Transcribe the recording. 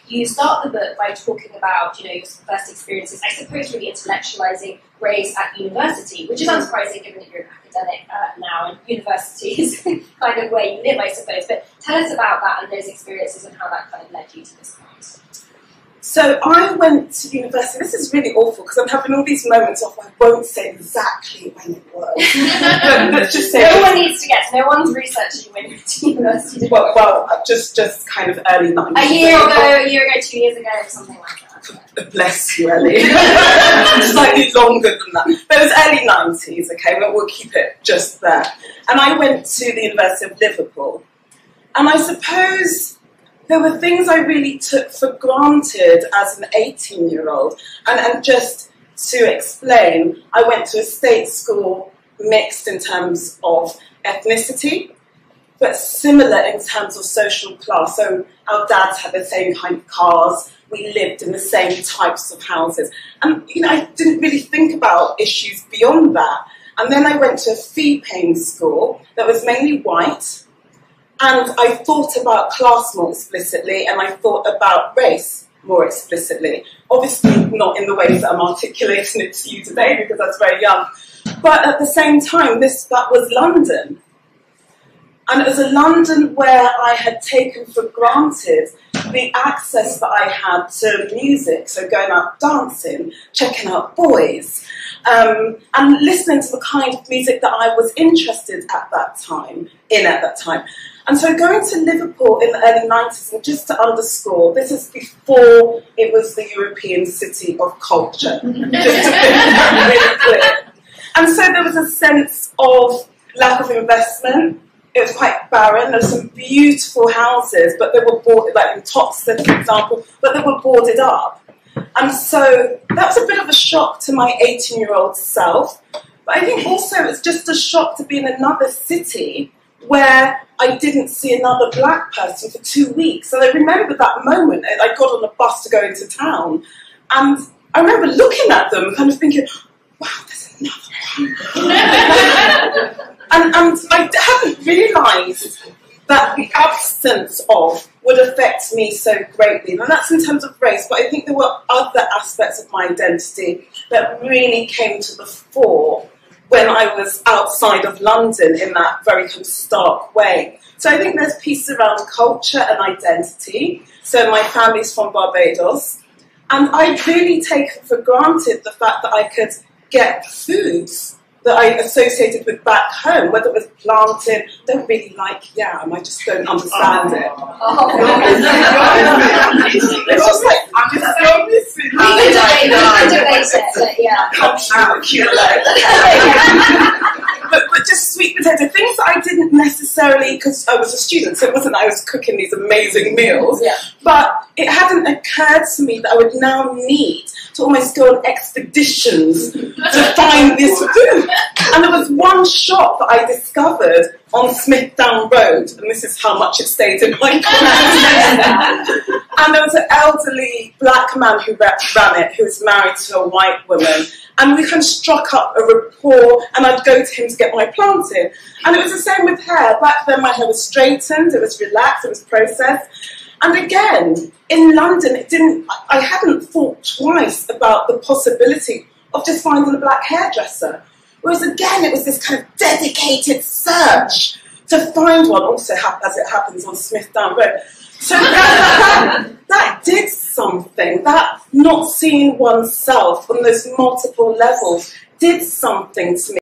You start the book by talking about, your first experiences, I suppose, really intellectualising race at university, which is unsurprising given that you're an academic now, and university is kind of where you live, I suppose. But tell us about that and those experiences and how that kind of led you to this point. So I went to university. This is really awful because I'm having all these moments of I won't say exactly when it was. But let's just say no one needs to guess. No one's researching when you went to university. Well, just kind of early 90s. A year ago, 2 years ago, something like that. Bless you, Ellie. Slightly longer than that. But it was early 90s, okay? We'll keep it just there. And I went to the University of Liverpool. And I suppose there were things I really took for granted as an 18-year-old. And just to explain, I went to a state school mixed in terms of ethnicity, but similar in terms of social class. So our dads had the same kind of cars. We lived in the same types of houses. And, I didn't really think about issues beyond that. And then I went to a fee-paying school that was mainly white. And I thought about class more explicitly, and I thought about race more explicitly. Obviously not in the ways that I'm articulating it to you today, because that's very young. But at the same time, that was London. And it was a London where I had taken for granted the access that I had to music, so going out dancing, checking out boys, and listening to the kind of music that I was interested at that time. And so going to Liverpool in the early 90s, and just to underscore, this is before it was the European city of culture, just to be really clear. And so there was a sense of lack of investment. It was quite barren. There were some beautiful houses, but they were boarded, like in Topstead, for example, but they were boarded up. And so that was a bit of a shock to my 18-year-old self. But I think also it's just a shock to be in another city where I didn't see another black person for 2 weeks. And I remember that moment. I got on a bus to go into town, and I remember looking at them, kind of thinking, wow, there's another one. And I hadn't realised that the absence of would affect me so greatly. And that's in terms of race, but I think there were other aspects of my identity that really came to the fore when I was outside of London in that very kind of stark way. So I think there's pieces around culture and identity. So my family's from Barbados, and I really take for granted the fact that I could get foods that I associated with back home, whether it was plantain. I don't really like yam, I just don't understand it. It's just like, I'm just so missing. We can debate it, but yeah. But just sweet potato, things that I didn't necessarily, because I was a student, so it wasn't that I was cooking these amazing meals, but it hadn't occurred to me that I would now need to almost go on expeditions to find this food. And there was one shop that I discovered on Smithdown Road, and this is how much it stayed in my mind. And there was an elderly black man who ran it, who was married to a white woman. And we kind of struck up a rapport, and I'd go to him to get my plantain. And it was the same with hair. Back then my hair was straightened, it was relaxed, it was processed. And again, in London, I hadn't thought twice about the possibility of just finding a black hairdresser. Whereas again, it was this kind of dedicated search to find one, also as it happens on Smithdown Road. So that did something. That not seeing oneself on those multiple levels did something to me.